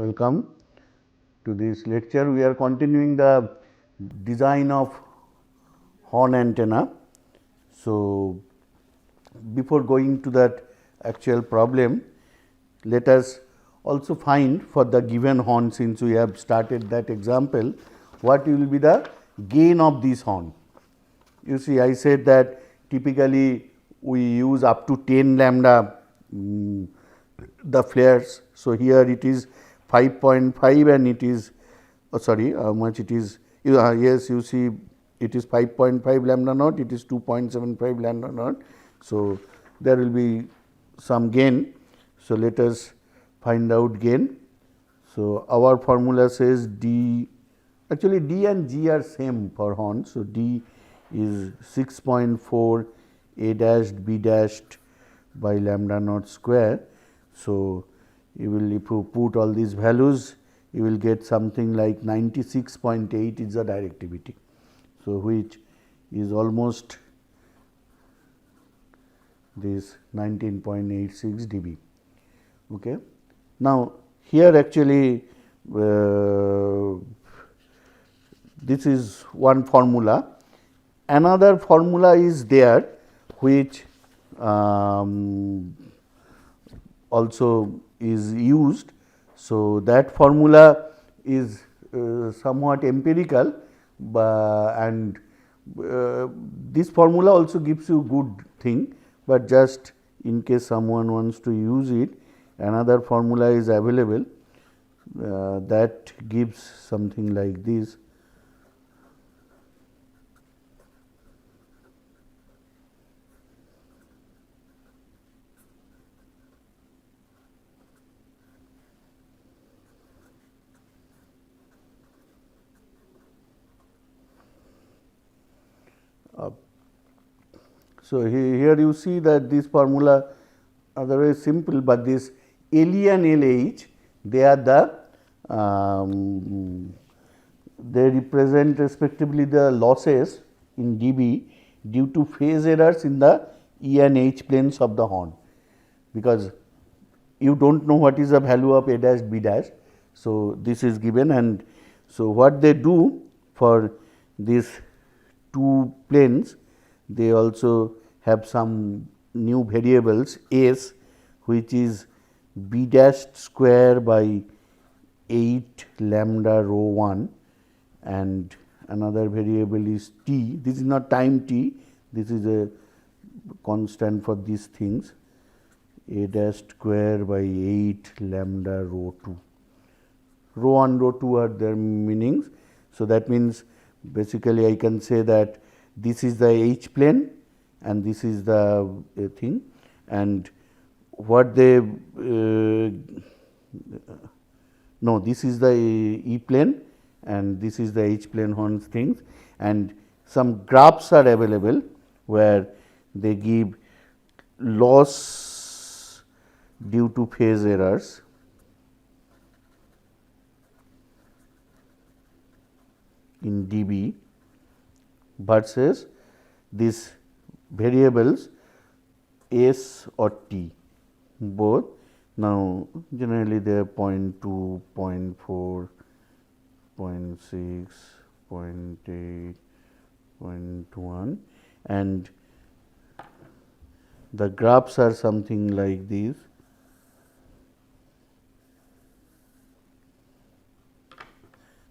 Welcome to this lecture. We are continuing the design of horn antenna. So, before going to that actual problem, let us also find for the given horn, since we have started that example, what will be the gain of this horn. You see, I said that typically we use up to 10 lambda the flares. So, here it is 5.5 and it is sorry, how much it is, yes, you see it is 5.5 lambda naught, it is 2.75 lambda naught. So, there will be some gain. So, let us find out gain. So, our formula says D, actually D and G are same for horn. So, D is 6.4 A dashed B dashed by lambda naught square. So, you will, if you put all these values, you will get something like 96.8 is the directivity. So, which is almost this 19.86 dB. Okay. Now, here actually this is one formula. Another formula is there which also is used. So, that formula is somewhat empirical, and this formula also gives you good thing, but just in case someone wants to use it, another formula is available that gives something like this. So, here you see that this formula are very simple, but this LE and LH, they are the they represent respectively the losses in dB due to phase errors in the E and H planes of the horn, because you do not know what is the value of A dash B dash. So, this is given, and so what they do for these two planes, they also have some new variables S, which is B dashed square by 8 lambda rho 1, and another variable is T. This is not time T, this is a constant for these things, A dash square by 8 lambda rho 2. Rho 1, rho 2 are their meanings. So, that means basically I can say that this is the H plane and this is the thing, and what they no, this is the E plane and this is the H plane horns things, and some graphs are available where they give loss due to phase errors in dB versus these variables S or T both. Now, generally they are 0.2, 0.4, 0.6, 0.8, 0.1, and the graphs are something like this.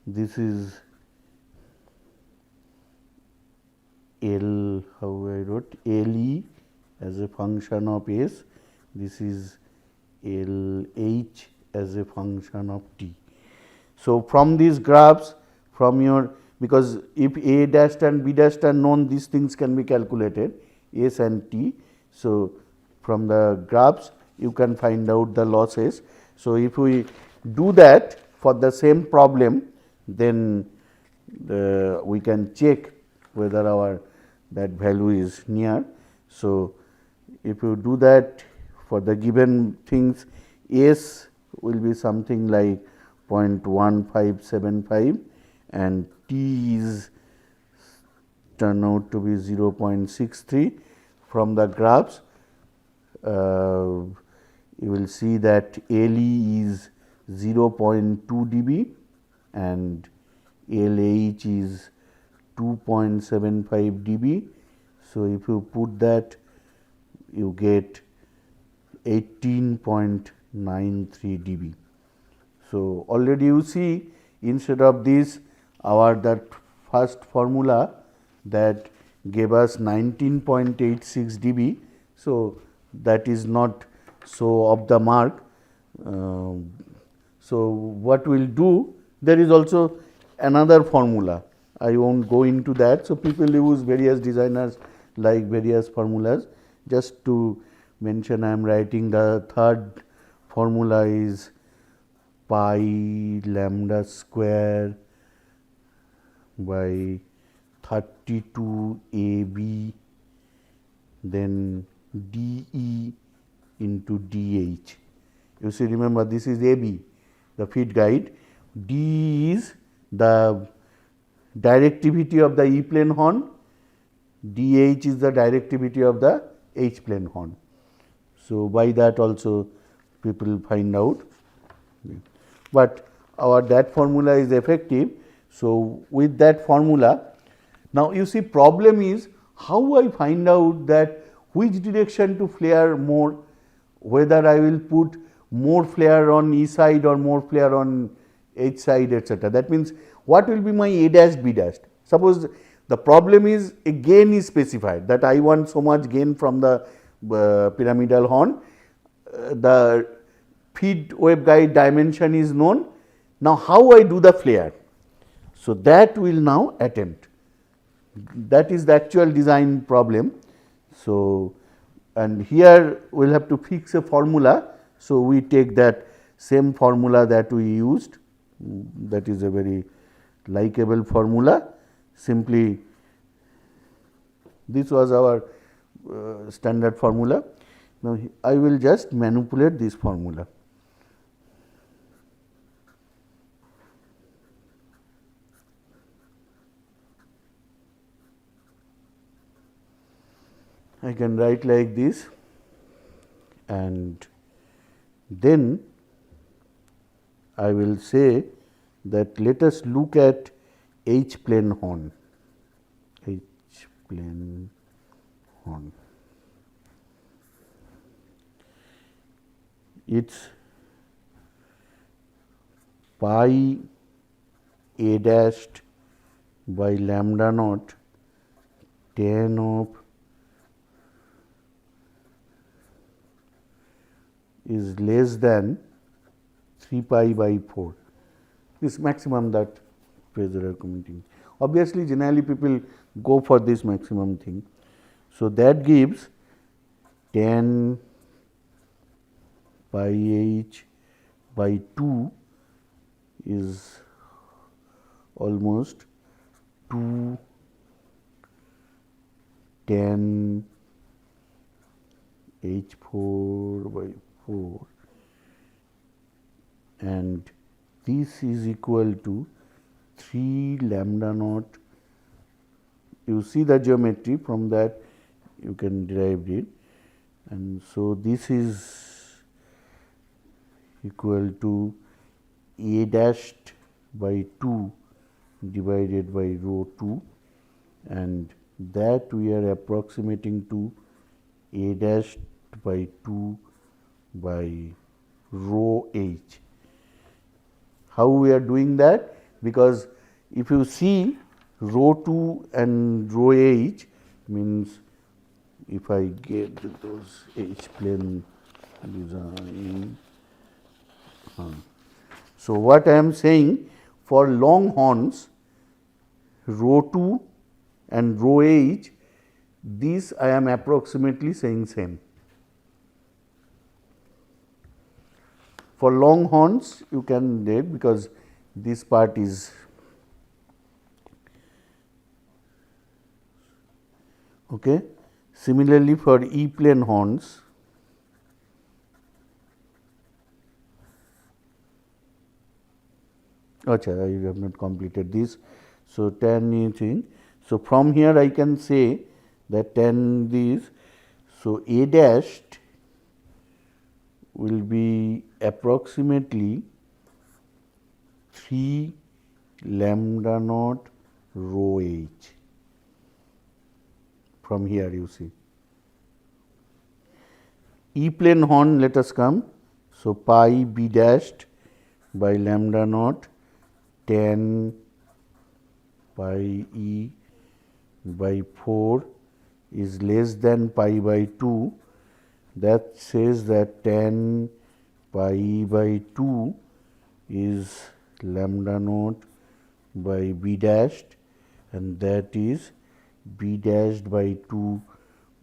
This is L, how I wrote LE as a function of S, this is LH as a function of T. So, from these graphs, from your, because if A dash and B dash are known, these things can be calculated, S and T. So, from the graphs you can find out the losses. So, if we do that for the same problem, then we can check whether our that value is near. So, if you do that for the given things, S will be something like 0.1575 and T is turn out to be 0.63. From the graphs, you will see that LE is 0.2 dB and LH is 2.75 dB. So, if you put that, you get 18.93 dB. So, already you see, instead of this, our that first formula that gave us 19.86 dB. So, that is not so off the mark. So, what we will do, there is also another formula, I will not go into that. So, people use, various designers like various formulas. Just to mention, I am writing the third formula is pi lambda square by 32 AB, then dE into dH. You see, remember, this is AB, the feed guide. D is the directivity of the E plane horn, dH is the directivity of the H plane horn. So, by that also people find out, but our that formula is effective. So, with that formula, now you see, problem is how I find out that which direction to flare more, whether I will put more flare on E side or more flare on H side, etc. That means, what will be my A dash B dash? Suppose the problem is a gain is specified, that I want so much gain from the pyramidal horn, the feed waveguide dimension is known. Now, how I do the flare? So, that we will now attempt, that is the actual design problem. So, and here we will have to fix a formula. So, we take that same formula that we used, that is a very likable formula. Simply, this was our standard formula. Now, I will just manipulate this formula. I can write like this, and then I will say that let us look at H plane horn, H plane horn. It is pi A dashed by lambda naught tan of is less than 3 pi by 4, this maximum that Fraser are commenting. Obviously, generally people go for this maximum thing. So, that gives tan pi h by 2 is almost 2 tan h4 by 4, and this is equal to 3 lambda naught. You see the geometry, from that you can derive it, and so this is equal to A dashed by 2 divided by rho 2, and that we are approximating to A dashed by 2 by rho h. How we are doing that? Because if you see rho 2 and rho h, means if I get those H plane design. So, what I am saying, for long horns rho 2 and rho h, these I am approximately saying same. For long horns you can get, because this part is okay. Similarly, for E plane horns, acha, I have not completed this. So, tan is thing. So, from here I can say that tan this. So, A dashed will be approximately 3 lambda naught rho h. From here you see. E plane horn, let us come. So, pi b dashed by lambda naught tan pi e by 4 is less than pi by 2. That says that tan pi e by 2 is lambda naught by b dashed, and that is b dashed by 2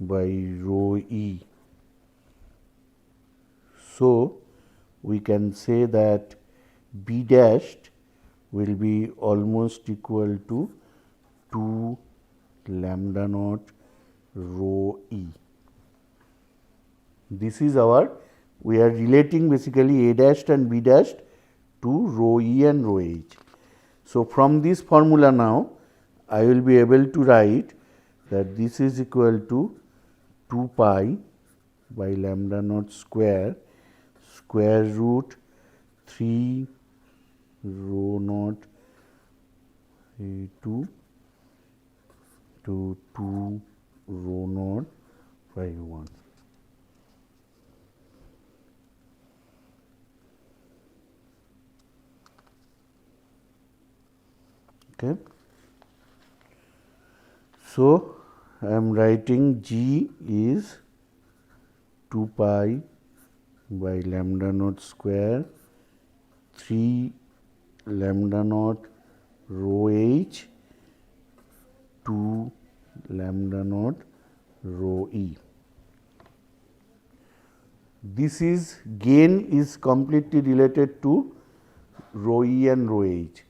by rho e. So, we can say that b dashed will be almost equal to 2 lambda naught rho e. This is our, we are relating basically a dashed and b dashed to rho e and rho h. So, from this formula now, I will be able to write that this is equal to 2 pi by lambda naught square root 3 rho naught a 2 to 2 rho naught by 1. Okay. So, I am writing G is 2 pi by lambda naught square 3 lambda naught rho h 2 lambda naught rho e. This is gain is completely related to rho e and rho h.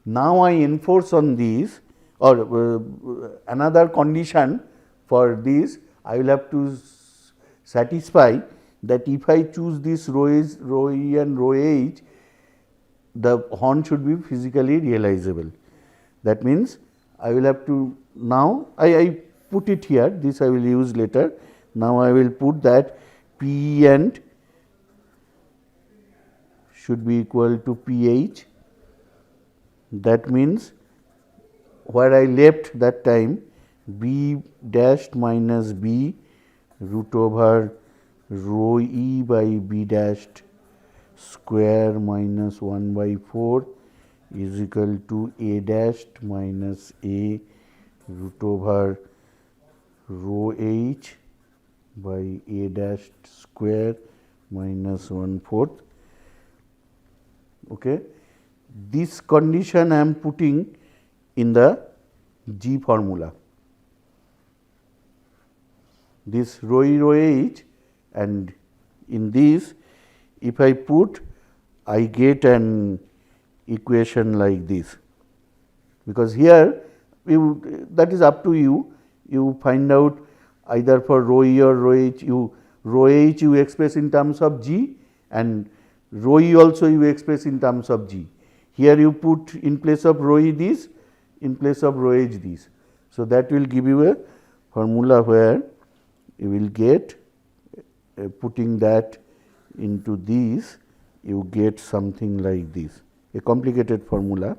Now, I enforce on these, or another condition for this, I will have to satisfy that if I choose this rho e and rho h, the horn should be physically realizable. That means, I will have to now I put it here, this I will use later. Now, I will put that P and should be equal to P h. That means, where I left that time b dashed minus b root over rho e by b dashed square minus 1 by 4 is equal to a dashed minus a root over rho h by a dashed square minus 1/4. Okay. This condition I am putting in the G formula. This rho e rho h, and in this if I put, I get an equation like this, because here that is up to you. You find out either for rho e or rho h, rho h you express in terms of G, and rho e also you express in terms of G. Here you put in place of rho e this, in place of rho h this. So, that will give you a formula where you will get, putting that into these, you get something like this, a complicated formula.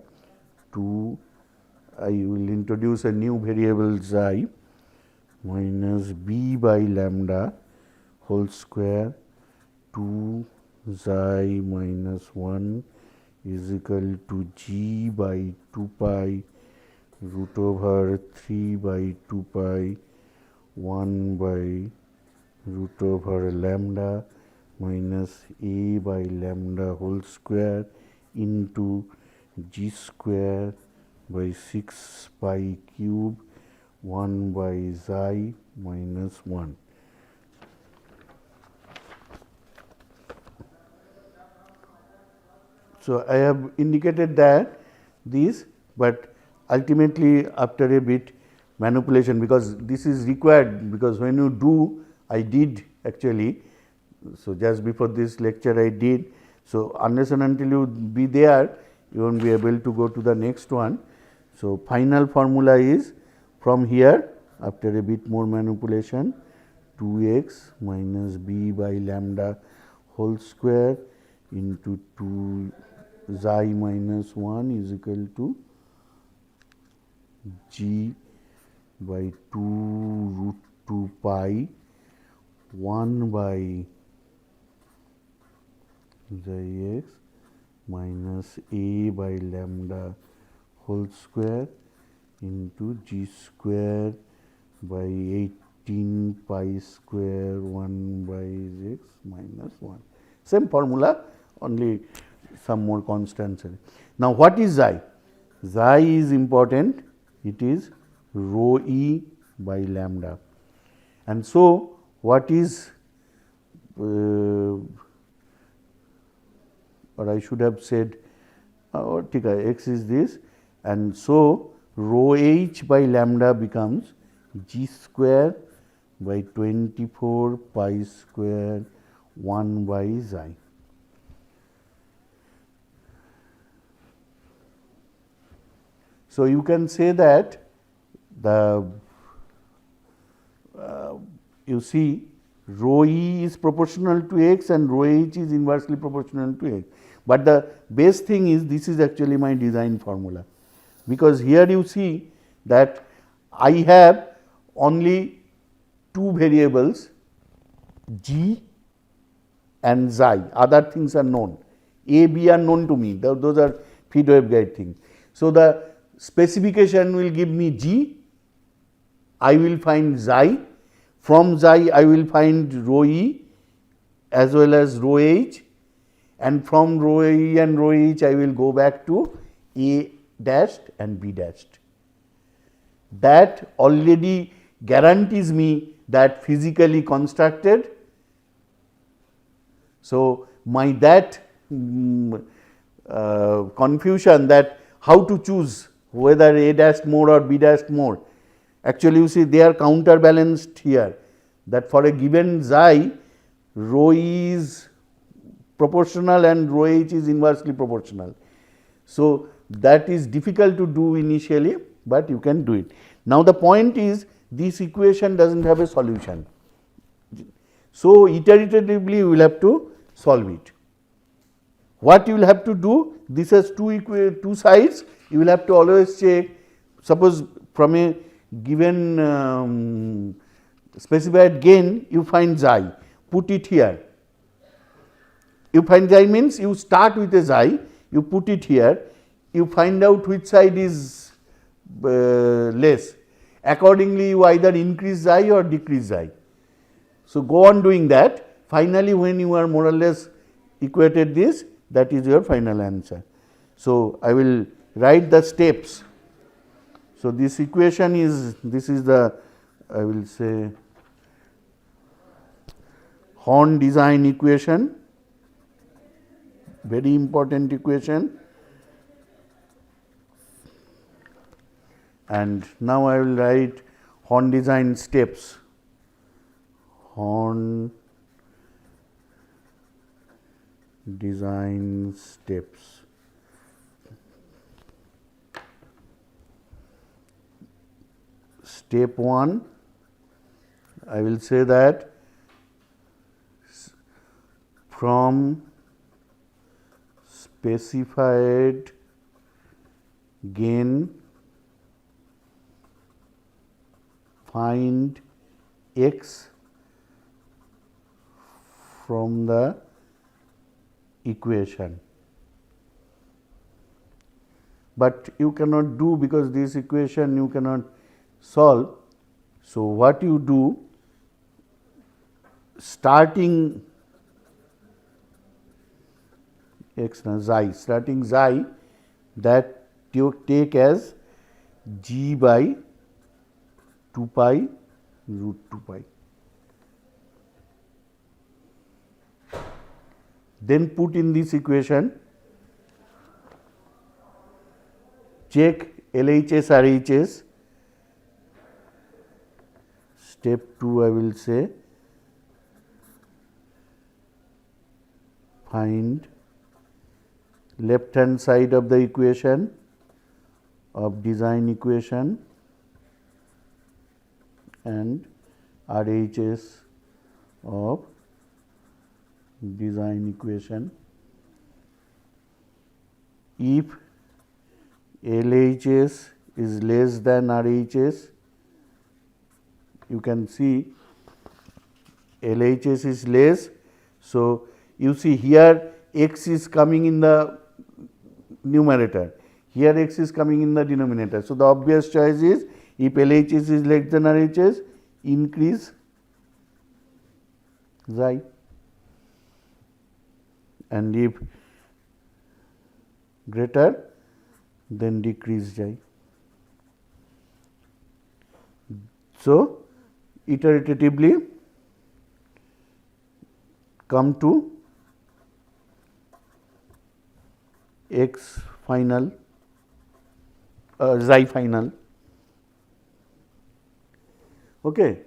I will introduce a new variable xi minus b by lambda whole square 2 xi minus 1 is equal to G by 2 pi root over 3 by 2 pi 1 by root over lambda minus a by lambda whole square into G square by 6 pi cube 1 by xi minus 1. So, I have indicated that this, but ultimately after a bit manipulation, because this is required, because when you do, I did actually. So, just before this lecture I did. So, unless and until you be there, you will not be able to go to the next one. So, final formula is from here, after a bit more manipulation, 2x minus b by lambda whole square into 2 xi minus 1 is equal to g by 2 root 2 pi 1 by xi x minus a by lambda whole square into g square by 18 pi square 1 by x minus 1. Same formula, only some more constants. Now, what is xi? Xi is important, it is rho e by lambda. And so, what is or I should have said x is this, and so rho h by lambda becomes g square by 24 pi square 1 by xi. So, you can say that the you see rho e is proportional to x and rho h is inversely proportional to x. But the best thing is this is actually my design formula, because here you see that I have only two variables g and xi, other things are known, a, b are known to me, those are feed waveguide things. So, the specification will give me g, I will find xi, from xi I will find rho e as well as rho h, and from rho e and rho h I will go back to a dashed and b dashed. That already guarantees me that physically constructed. So, my that confusion that how to choose whether a dashed more or b dashed more, actually you see they are counterbalanced here, that for a given xi rho e is proportional and rho h is inversely proportional. So, that is difficult to do initially, but you can do it. Now, the point is this equation does not have a solution. So, iteratively you will have to solve it. What you will have to do, this has two sides, you will have to always check, suppose from a given specified gain you find xi, put it here. You find xi means you start with a xi, you put it here, you find out which side is less. Accordingly, you either increase xi or decrease xi. So, go on doing that. Finally, when you are more or less equated this, that is your final answer. So, I will write the steps. So, this equation is, this is the, I will say, Horn design equation, very important equation. And now I will write Horn design steps. Horn design steps. Step 1, I will say that from specified gain find x from the equation, but you cannot do because this equation you cannot solve. So, what you do, starting x xi, starting xi, that you take as g by 2 pi root 2 pi. Then put in this equation, check LHS RHS. Step 2 I will say find left hand side of the equation of design equation and RHS of design equation. if LHS is less than RHS, you can see LHS is less. So, you see here x is coming in the numerator, here x is coming in the denominator. So, the obvious choice is if LHS is less than RHS, increase xi, and if greater, then decrease xi. So, iteratively come to x final, xi final. Okay.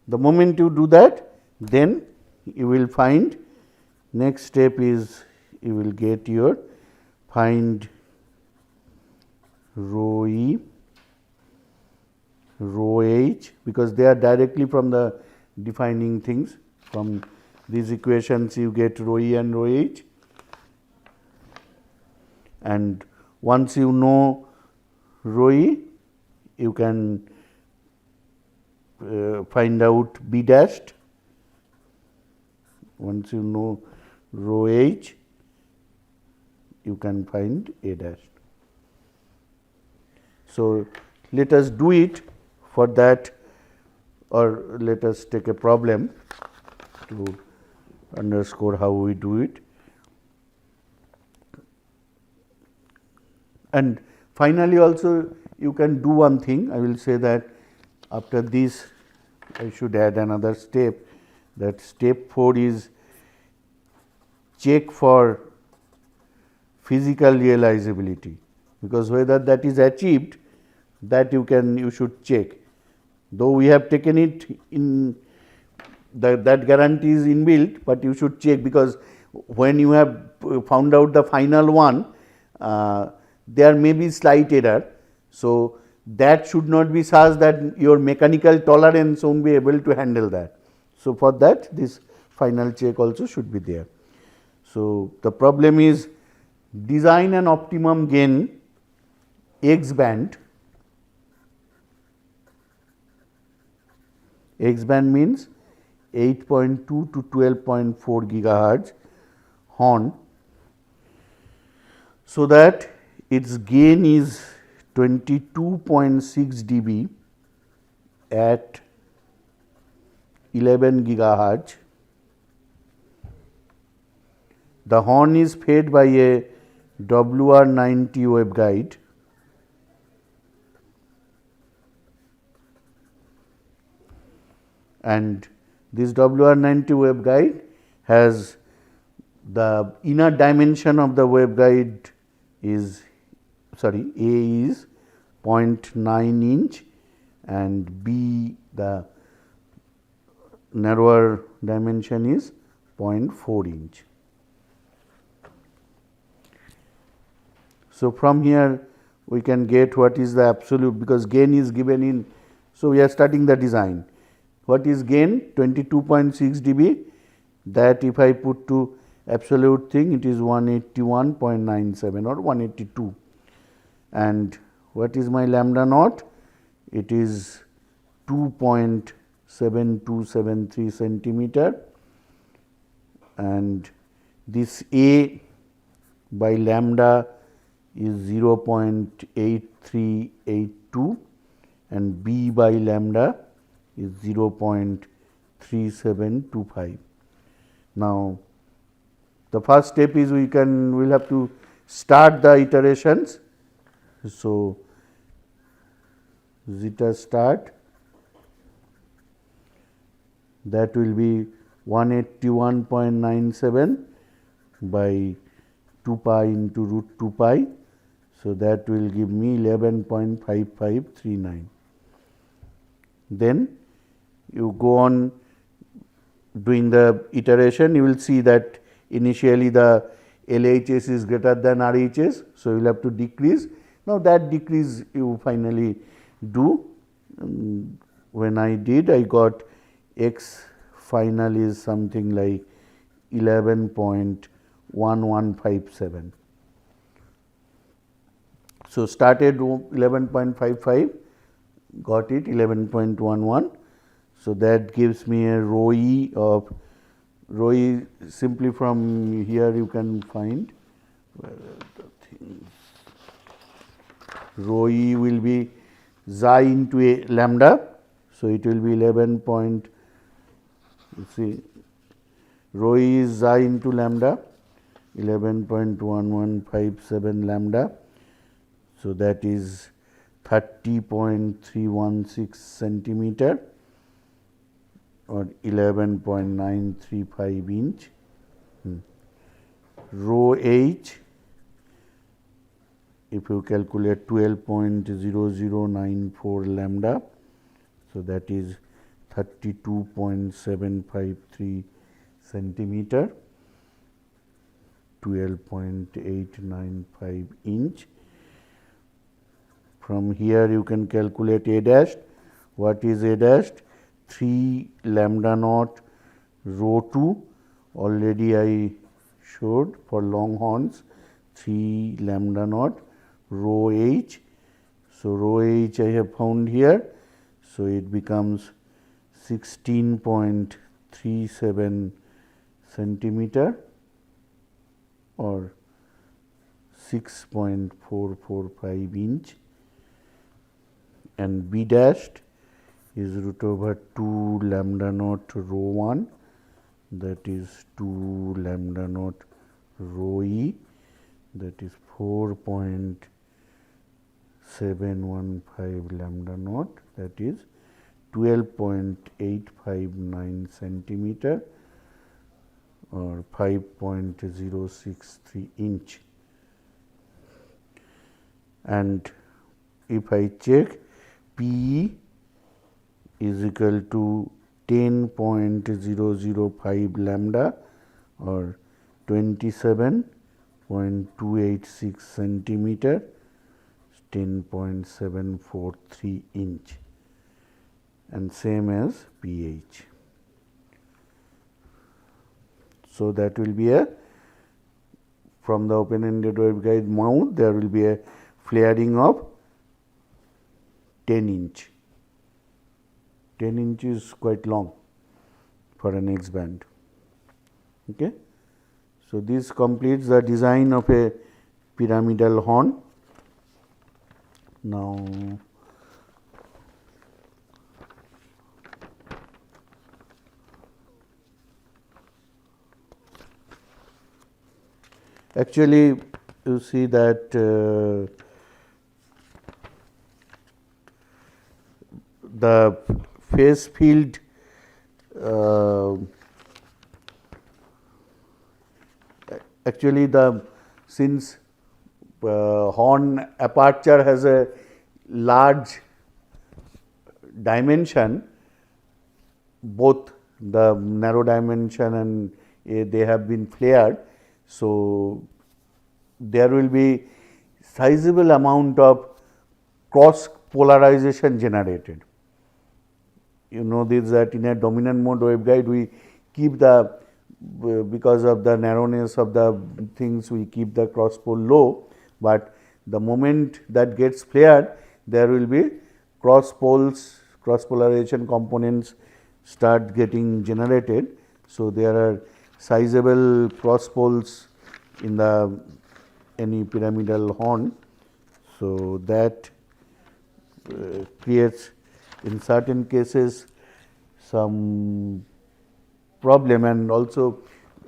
The moment you do that, then you will find next step is you will get your find rho e, rho h, because they are directly from the defining things. From these equations you get rho e and rho h, and once you know rho e, you can find out b dashed. Once you know rho h, you can find a dashed. So, let us do it. For that, or let us take a problem to underscore how we do it. And finally, also you can do one thing. I will say that after this I should add another step, that step 4 is check for physical realizability, because whether that is achieved, that you should check. Though we have taken it in that guarantee is inbuilt, but you should check, because when you have found out the final one, there may be slight error. So, that should not be such that your mechanical tolerance won't be able to handle that. So, for that this final check also should be there. So, the problem is design an optimum gain X band. X band means 8.2 to 12.4 gigahertz horn, so that its gain is 22.6 dB at 11 gigahertz. The horn is fed by a WR90 waveguide. And this WR90 waveguide has the inner dimension of the waveguide is A is 0.9 inch and B the narrower dimension is 0.4 inch. So, from here we can get what is the absolute, because gain is given in. So, we are starting the design. What is gain? 22.6 dB, that if I put to absolute thing, it is 181.97 or 182. And what is my lambda naught? It is 2.7273 centimeter, and this A by lambda is 0.8382 and B by lambda is 0.3725. Now, the first step is we will have to start the iterations. So, zeta start, that will be 181.97 by 2 pi into root 2 pi. So, that will give me 11.5539. Then you go on doing the iteration, you will see that initially the LHS is greater than RHS. So, you will have to decrease. Now, that decrease you finally do. When I did, I got x final is something like 11.1157. So, started 11.55, got it 11.11. So, that gives me a rho e of rho e simply from here you can find where are the things. Rho e will be xi into a lambda. So, it will be 11 point, you see, rho e is xi into lambda 11.1157 lambda. So, that is 30.316 centimeter or 11.935 inch. Rho h, if you calculate 12.0094 lambda, so that is 32.753 centimeter, 12.895 inch. From here you can calculate A dash. What is A dash? 3 lambda naught rho 2, already I showed for long horns, 3 lambda naught rho h. So, rho h I have found here. So, it becomes 16.37 centimeter or 6.445 inch, and B dashed is root over 2 lambda naught rho 1, that is 2 lambda naught rho e, that is 4.715 lambda naught, that is 12.859 centimeter or 5.063 inch. And if I check, P is equal to 10.005 lambda or 27.286 centimeter, 10.743 inch, and same as pH. So, that will be a, from the open ended waveguide mouth there will be a flaring of 10 inch. 10 inch is quite long for an X band. Okay. So, this completes the design of a pyramidal horn. Now, actually you see that the phase field actually the since horn aperture has a large dimension, both the narrow dimension and they have been flared. So, there will be sizable amount of cross polarization generated. You know this, that in a dominant mode waveguide we keep the, because of the narrowness of the things we keep the cross pole low, but the moment that gets flared there will be cross poles, cross polarization components start getting generated. So, there are sizable cross poles in the any pyramidal horn. So, that creates in certain cases some problem, and also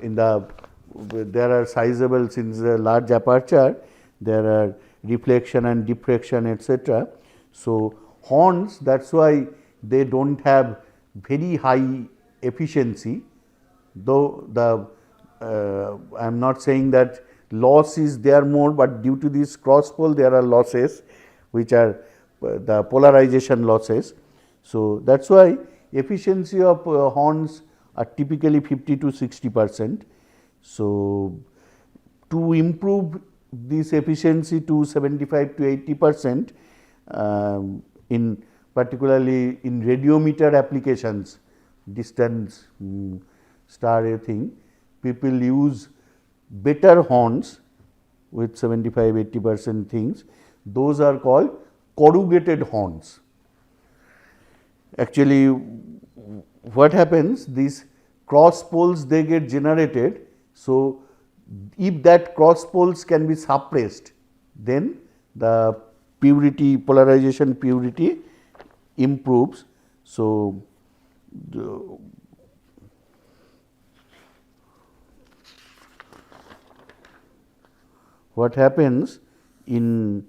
in the there are sizable, since a large aperture there are reflection and diffraction etc. So, horns, that is why they do not have very high efficiency, though the I am not saying that loss is there more, but due to this cross pole there are losses which are the polarization losses. So, that is why efficiency of horns are typically 50 to 60%. So, to improve this efficiency to 75 to 80%, in particularly in radiometer applications, distance star thing, people use better horns with 75-80% things. those are called corrugated horns. Actually, what happens, these cross poles they get generated. So, if that cross poles can be suppressed, then the purity, polarization purity improves. So, what happens in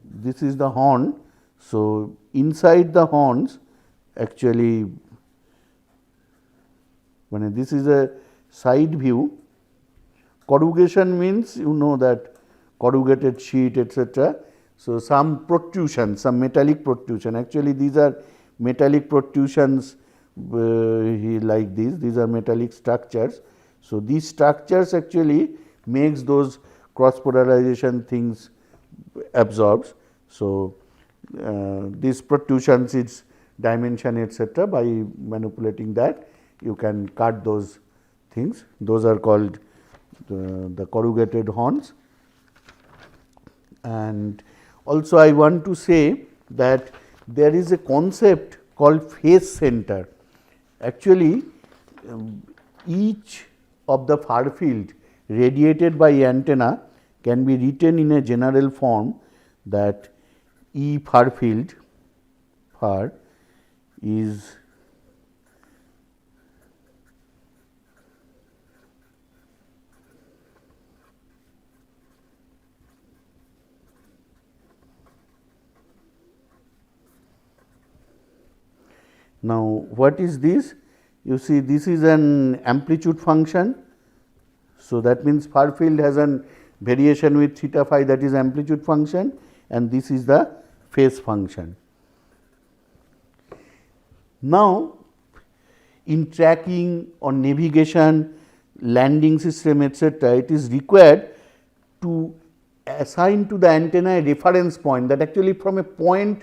this is the horn. So, inside the horns actually when this is a side view, corrugation means you know that corrugated sheet etc. So, some protrusion, some metallic protrusion, actually these are metallic protrusions like these are metallic structures. So, these structures actually makes those cross polarization things absorbs. So, these protrusions its dimension etc. by manipulating that you can cut those things, those are called the corrugated horns. And also I want to say that there is a concept called phase center. Actually, each of the far field radiated by antenna can be written in a general form that E far field far is now what is this? You see this is an amplitude function. So, that means far field has an variation with theta phi, that is amplitude function, and this is the phase function. Now, in tracking or navigation, landing system etc., it is required to assign to the antenna a reference point, that actually from a point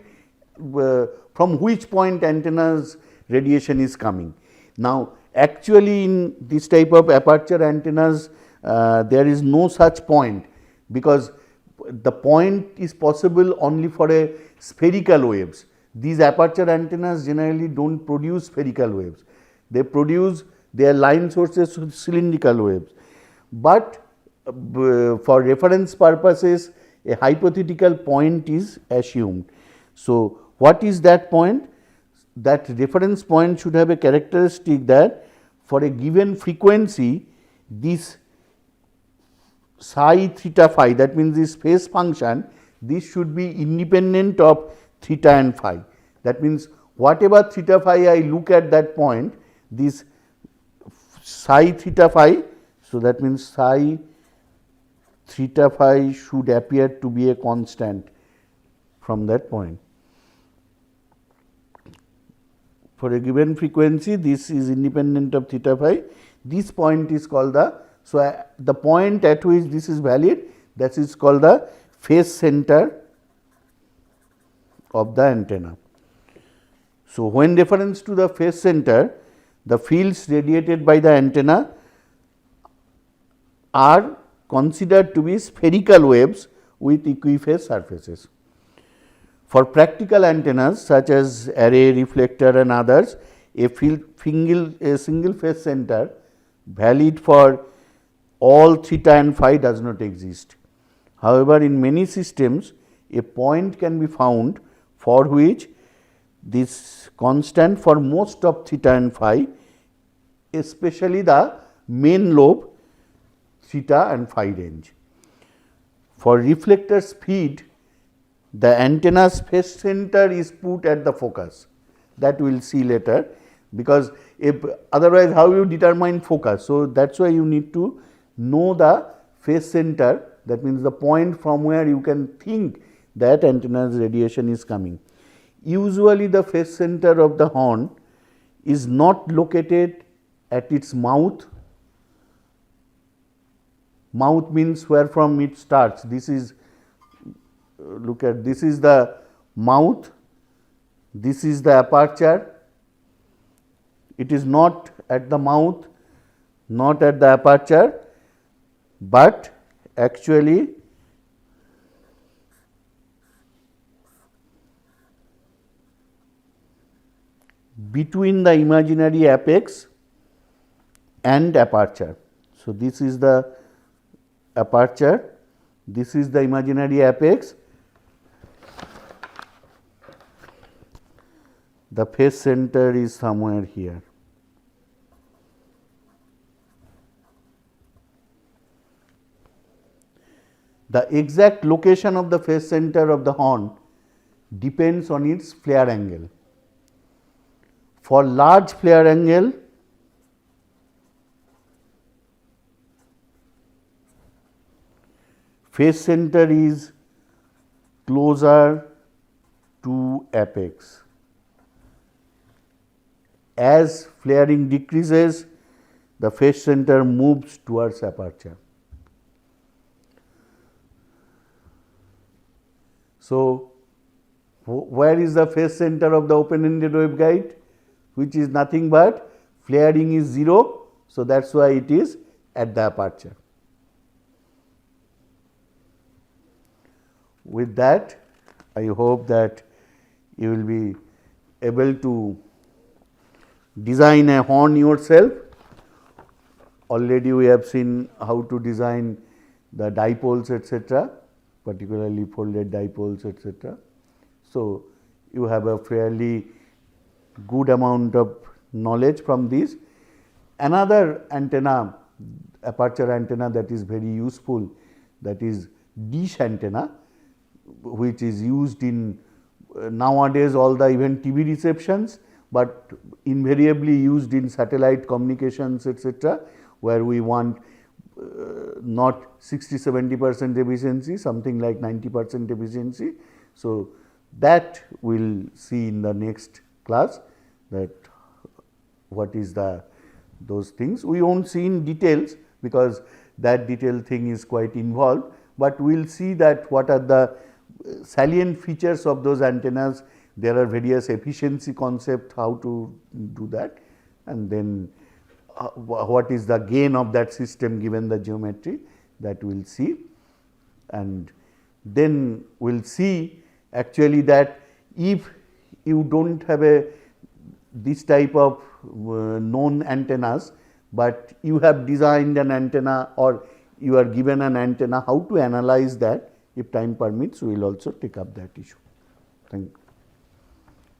from which point antenna's radiation is coming. Now, actually in this type of aperture antennas there is no such point, because the point is possible only for a spherical waves. These aperture antennas generally do not produce spherical waves, they produce their line sources cylindrical waves, but for reference purposes a hypothetical point is assumed. So, what is that point? That reference point should have a characteristic that for a given frequency this psi theta phi, that means this phase function, this should be independent of theta and phi. That means whatever theta phi I look at that point, this psi theta phi, so that means psi theta phi should appear to be a constant from that point. For a given frequency, this is independent of theta phi, this point is called the point at which this is valid, that is called the phase center of the antenna. So, when reference to the phase center, the fields radiated by the antenna are considered to be spherical waves with equiphase surfaces. For practical antennas such as array, reflector and others, a single phase center valid for all theta and phi does not exist. However, in many systems a point can be found for which this constant for most of theta and phi, especially the main lobe theta and phi range. For reflector speed, the antenna's phase center is put at the focus, that we will see later, because if otherwise how you determine focus. So, that is why you need to know the phase center, that means the point from where you can think that antenna's radiation is coming. Usually the phase center of the horn is not located at its mouth. Mouth means where from it starts. This is, look at, this is the mouth, this is the aperture. It is not at the mouth, not at the aperture, but actually between the imaginary apex and aperture. So, this is the aperture, this is the imaginary apex, the phase center is somewhere here. The exact location of the phase center of the horn depends on its flare angle. For large flare angle, phase center is closer to apex. As flaring decreases, the phase center moves towards aperture. So, where is the phase center of the open ended waveguide, which is nothing but flaring is 0. So, that is why it is at the aperture. With that, I hope that you will be able to design a horn yourself. Already we have seen how to design the dipoles, etc., particularly folded dipoles, etc. So, you have a fairly good amount of knowledge from this. Another antenna, aperture antenna, that is very useful, that is dish antenna, which is used in nowadays all the even TV receptions, but invariably used in satellite communications, etc., where we want not 60-70% efficiency, something like 90% efficiency. So, that we will see in the next class, that what is the those things. We will not see in details, because that detail thing is quite involved, but we will see that what are the salient features of those antennas. There are various efficiency concepts, how to do that, and then what is the gain of that system given the geometry, that we will see. And then we will see actually that if you do not have this type of known antennas, but you have designed an antenna or you are given an antenna, how to analyze that. If time permits, we will also take up that issue. Thank you.